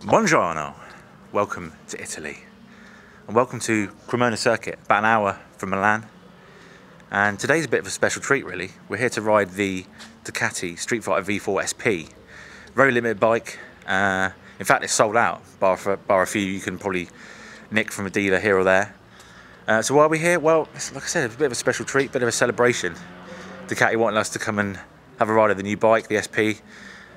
Buongiorno, welcome to Italy, and welcome to Cremona Circuit, about an hour from Milan. And today's a bit of a special treat really. We're here to ride the Ducati Streetfighter V4 SP. Very limited bike, in fact it's sold out, bar a few you can probably nick from a dealer here or there. So why are we here? Well, like I said, it's a bit of a special treat, bit of a celebration. Ducati wanting us to come and have a ride of the new bike, the SP,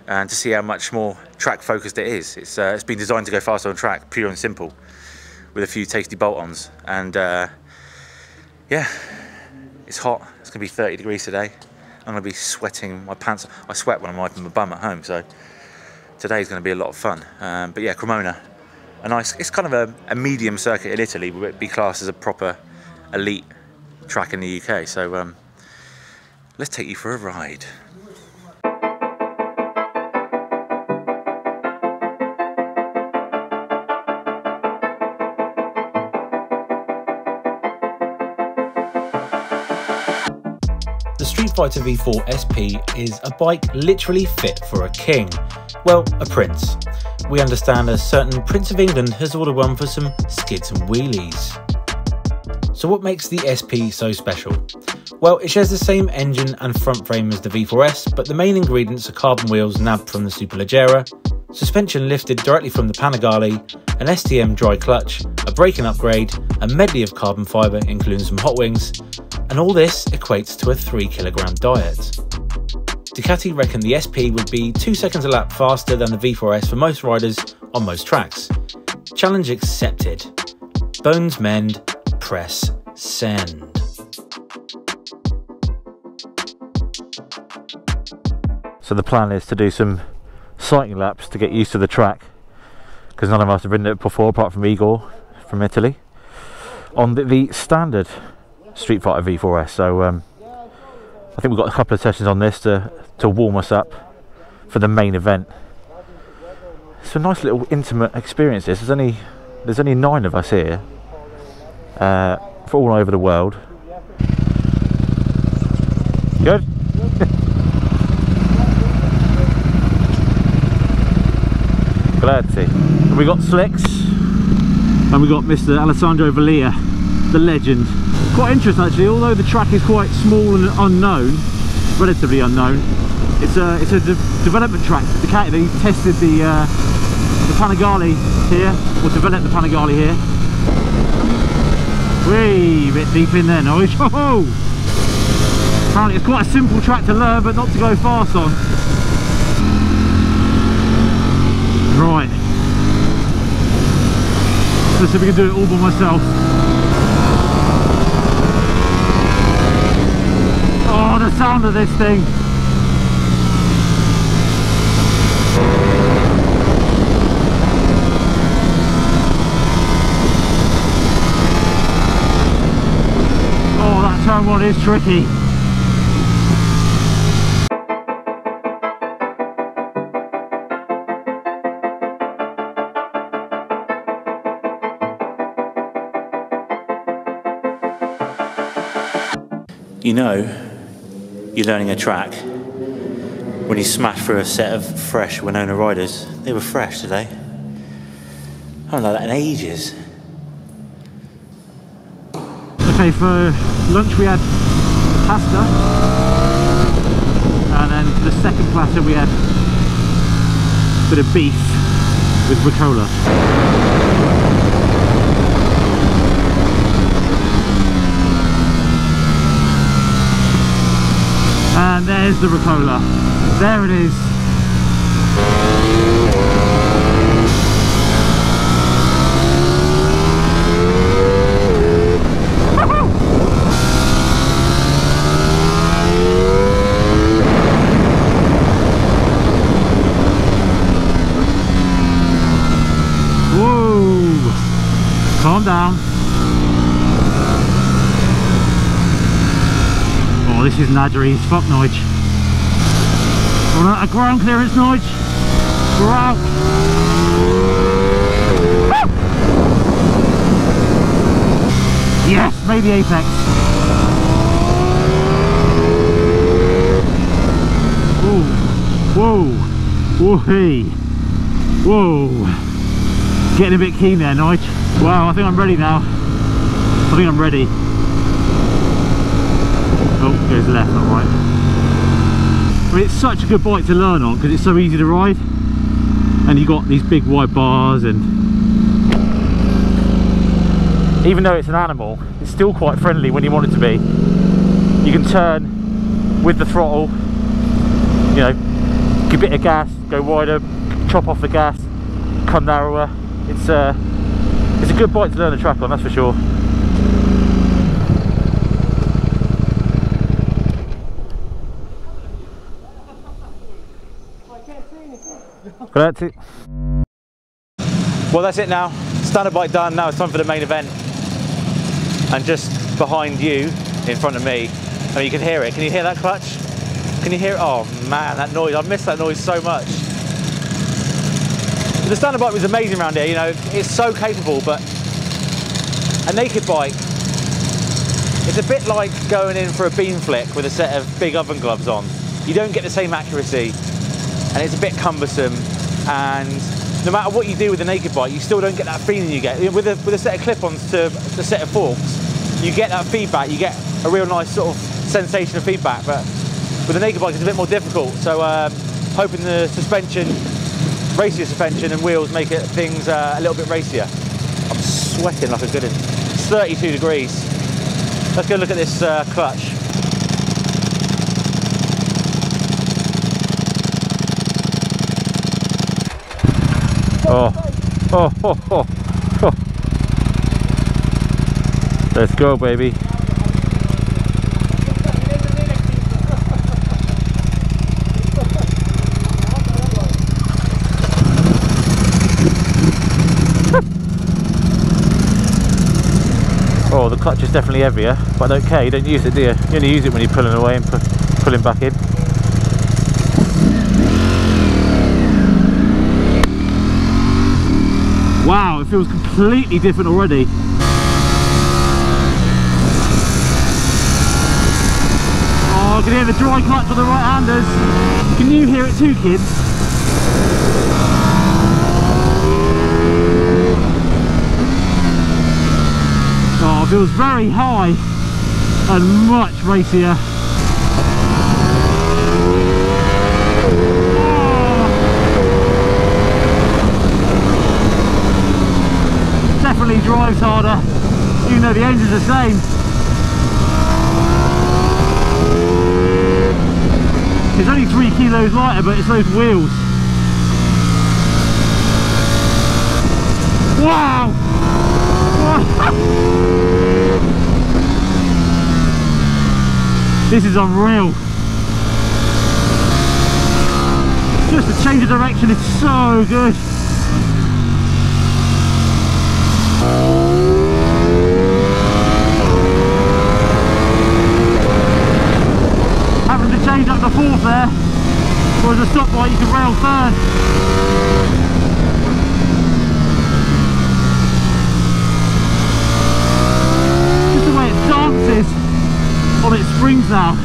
and to see how much more track focused it is. It's been designed to go faster on track, pure and simple, with a few tasty bolt-ons. And yeah, it's hot. It's gonna be 30 degrees today. I'm gonna be sweating my pants. I sweat when I'm wiping my bum at home, so today's gonna be a lot of fun. But yeah, Cremona, it's kind of a medium circuit in Italy, but it'd be classed as a proper elite track in the UK. So let's take you for a ride. The Streetfighter V4 SP is a bike literally fit for a king. Well, a prince. We understand a certain Prince of England has ordered one for some skids and wheelies. So what makes the SP so special? Well, it shares the same engine and front frame as the V4S, but the main ingredients are carbon wheels nabbed from the Superleggera, suspension lifted directly from the Panigale, an STM dry clutch, a braking upgrade, a medley of carbon fibre including some hot wings, and all this equates to a 3 kilogram diet. Ducati reckon the SP would be 2 seconds a lap faster than the V4S for most riders on most tracks. Challenge accepted. Bones mend, press send. So the plan is to do some cycling laps to get used to the track, because none of us have ridden it before apart from Igor from Italy, on the standard Streetfighter V4S. So I think we've got a couple of sessions on this to warm us up for the main event. It's a nice little intimate experience. There's only 9 of us here, for all over the world. Good. Grazie. And we got Slicks, and we got Mr. Alessandro Valia, the legend. Quite interesting actually, although the track is quite small and unknown, relatively unknown, it's a development track. Ducati, they tested the Panigale here, or developed the Panigale here. Whee, a bit deep in there, Norwich. Oh! Apparently it's quite a simple track to learn, but not to go fast on. Right. Let's see if we can do it all by myself. Oh, the sound of this thing! Oh, that turn one is tricky. You know you're learning a track when you smash through a set of fresh Winona riders. They were fresh today. I haven't done that in ages. Okay, for lunch we had pasta, and then for the second platter we had a bit of beef with ricotta. And there's the ricotta. There it is. Whoa! Calm down. Oh, this is Nadri as fuck, Nige. Want a ground clearance, Nige? We're out. Yes, maybe apex. Whoa, whoa, whoa, hey, whoa. Getting a bit keen there, Nige. Wow, I think I'm ready now. I think I'm ready. Oh, goes left, not right. I mean, it's such a good bike to learn on because it's so easy to ride. And you've got these big wide bars, and even though it's an animal, it's still quite friendly when you want it to be. You can turn with the throttle, you know, give a bit of gas, go wider, chop off the gas, come narrower. It's a good bike to learn the track on, that's for sure. Grazie. Well, that's it now. Standard bike done. Now it's time for the main event. And just behind you, in front of me, I mean, you can hear it. Can you hear that clutch? Can you hear it? Oh man, that noise. I miss that noise so much. The standard bike was amazing around here. You know, it's so capable, but a naked bike, it's a bit like going in for a beam flick with a set of big oven gloves on. You don't get the same accuracy, and it's a bit cumbersome. And no matter what you do with a naked bike, you still don't get that feeling you get. With a set of clip-ons to a set of forks, you get that feedback, you get a real nice sort of sensation of feedback, but with a naked bike it's a bit more difficult. So hoping the suspension, racier suspension and wheels make things a little bit racier. I'm sweating like a good one. It's 32 degrees. Let's go look at this clutch. Oh, oh, oh, oh, oh. Let's go, baby. Oh, the clutch is definitely heavier, but I don't care, you don't use it, do you? You only use it when you're pulling away and pulling back in. Wow, it feels completely different already. Oh, I can hear the dry clutch on the right-handers. Can you hear it too, kids? Oh, it feels very high and much racier. Definitely drives harder, even though the engine's the same. It's only 3 kilos lighter, but it's those wheels. Wow! This is unreal. Just the change of direction is so good. Having to change up the fourth there, whereas a stop bike you can rail third. Just the way it dances on its springs now,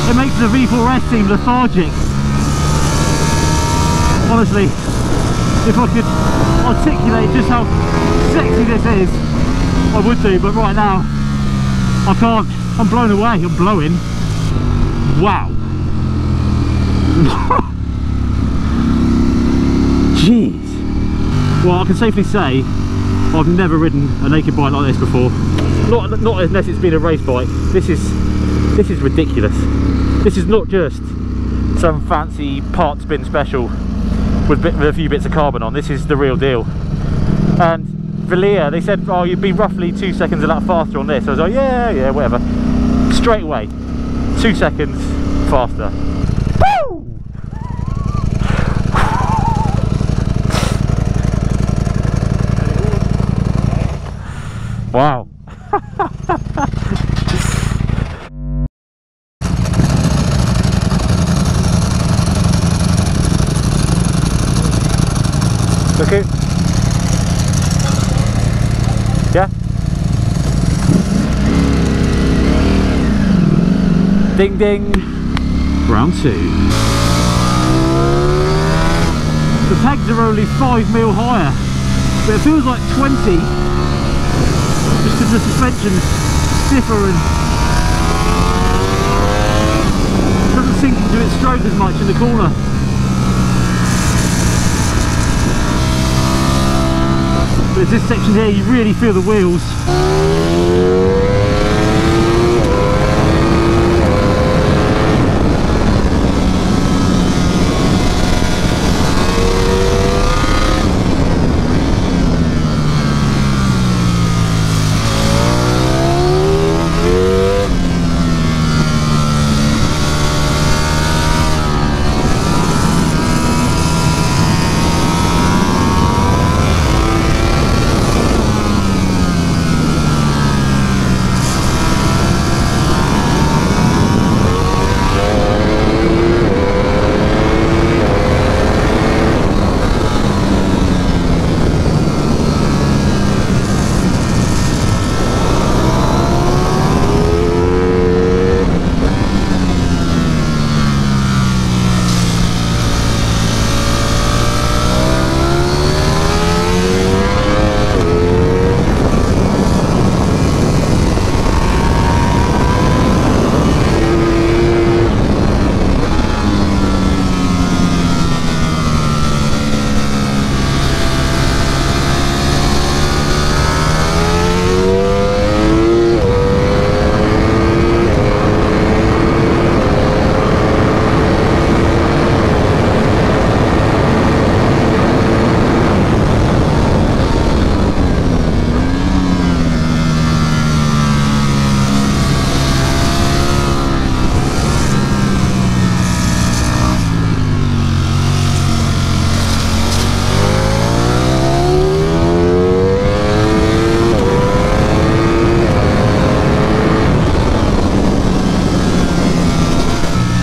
it makes the V4 S seem lethargic. Honestly, if I could articulate just how sexy this is, I would do, but right now I can't. I'm blown away. I'm blowing. Wow. Jeez. Well, I can safely say I've never ridden a naked bike like this before. Not unless it's been a race bike. This is ridiculous. This is not just some fancy part spin special with a few bits of carbon on. This is the real deal. And Velia, they said, oh, you'd be roughly 2 seconds a lap faster on this. I was like, yeah, whatever. Straight away, 2 seconds faster. Woo! Wow. Okay. Yeah. Ding ding. Round 2. The pegs are only 5 mil higher. but it feels like 20 just because the suspension's stiffer and doesn't sink into its stroke as much in the corner. But it's this section here you really feel the wheels.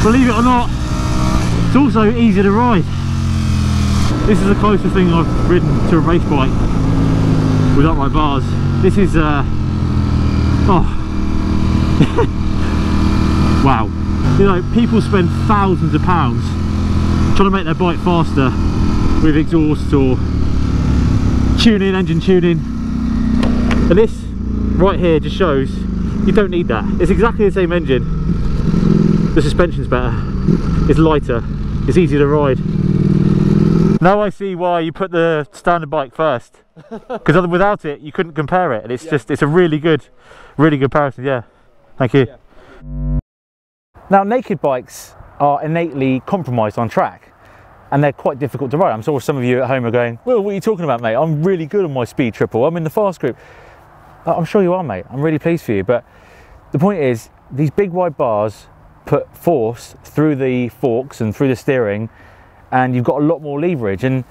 Believe it or not, it's also easier to ride. This is the closest thing I've ridden to a race bike with upright bars. This is oh wow. You know, people spend thousands of pounds trying to make their bike faster with exhaust or tuning, engine tuning, and this right here just shows you don't need that. It's exactly the same engine. The suspension's better, it's lighter, it's easier to ride. Now I see why you put the standard bike first, because without it you couldn't compare it, and it's just, it's a really good comparison. Yeah, thank you. Yeah. Now naked bikes are innately compromised on track, and they're quite difficult to ride. I'm sure some of you at home are going, well, what are you talking about, mate? I'm really good on my speed triple, I'm in the fast group. I'm sure you are, mate, I'm really pleased for you, but the point is, these big wide bars put force through the forks and through the steering, and you've got a lot more leverage, and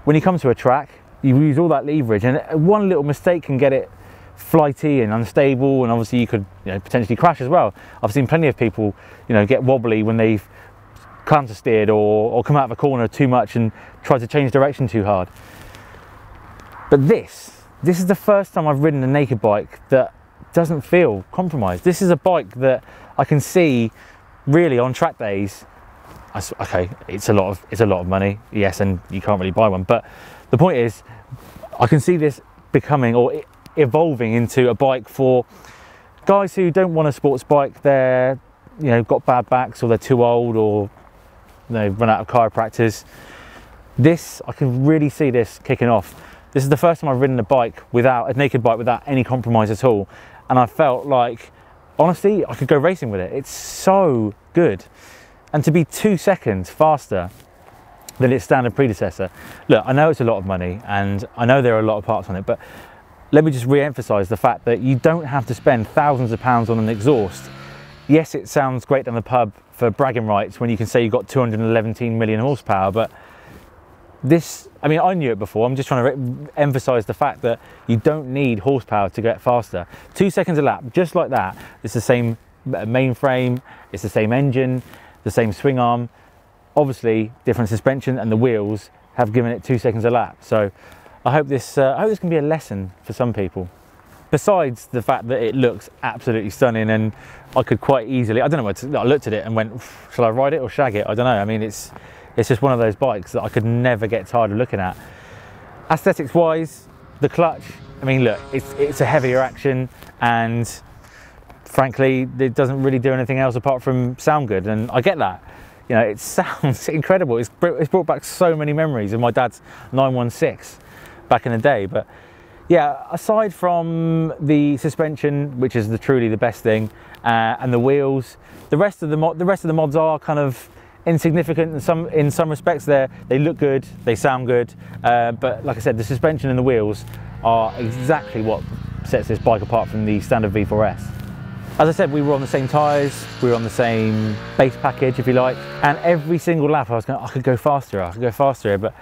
when you come to a track you use all that leverage, and one little mistake can get it flighty and unstable, and obviously you could, you know, potentially crash as well. I've seen plenty of people, you know, get wobbly when they've counter steered or come out of a corner too much and tried to change direction too hard. But this is the first time I've ridden a naked bike that doesn't feel compromised. This is a bike that I can see really on track days. Okay, it's a lot of money, yes, and you can't really buy one, but the point is I can see this becoming or evolving into a bike for guys who don't want a sports bike. They're, you know, got bad backs, or they're too old, or they've run out of chiropractors. This, I can really see this kicking off. This is the first time I've ridden a naked bike without any compromise at all, and I felt like, honestly, I could go racing with it. It's so good. And to be 2 seconds faster than its standard predecessor. Look, I know it's a lot of money, and I know there are a lot of parts on it, but let me just re-emphasize the fact that you don't have to spend thousands of pounds on an exhaust. Yes, it sounds great down the pub for bragging rights when you can say you've got 217 million horsepower, but this, I mean, I knew it before. I'm just trying to emphasize the fact that you don't need horsepower to get faster. 2 seconds a lap, just like that. It's the same mainframe, it's the same engine, the same swing arm. Obviously, different suspension, and the wheels have given it 2 seconds a lap. So I hope this can be a lesson for some people. Besides the fact that it looks absolutely stunning, and I could quite easily, I don't know, I looked at it and went, shall I ride it or shag it? I don't know. I mean, it's just one of those bikes that I could never get tired of looking at. Aesthetics wise, the clutch, I mean look, it's a heavier action, and frankly it doesn't really do anything else apart from sound good, and I get that. You know, it sounds incredible. It's brought back so many memories of my dad's 916 back in the day. But yeah, aside from the suspension, which is truly the best thing, and the wheels, the rest of the mods are kind of insignificant in some respects. They look good, they sound good, but like I said, the suspension and the wheels are exactly what sets this bike apart from the standard V4S. As I said, we were on the same tyres, we were on the same base package, if you like, and every single lap I was going, I could go faster here, but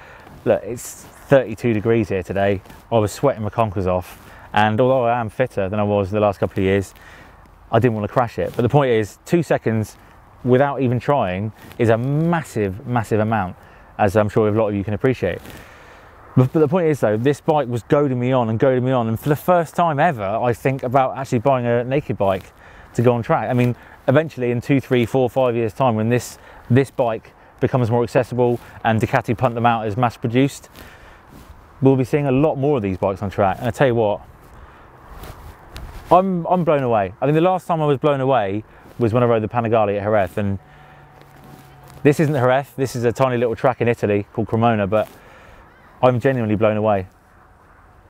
look, it's 32 degrees here today. I was sweating my conkers off, and although I am fitter than I was the last couple of years, I didn't want to crash it. But the point is, 2 seconds without even trying is a massive, massive amount, as I'm sure a lot of you can appreciate. But the point is though, this bike was goading me on, and for the first time ever, I think about actually buying a naked bike to go on track. I mean, eventually in 2, 3, 4, 5 years time, when this bike becomes more accessible and Ducati punt them out as mass produced, we'll be seeing a lot more of these bikes on track. And I tell you what, I'm blown away. I think the last time I was blown away was when I rode the Panigale at Jerez, and this isn't Jerez, this is a tiny little track in Italy called Cremona, but I'm genuinely blown away.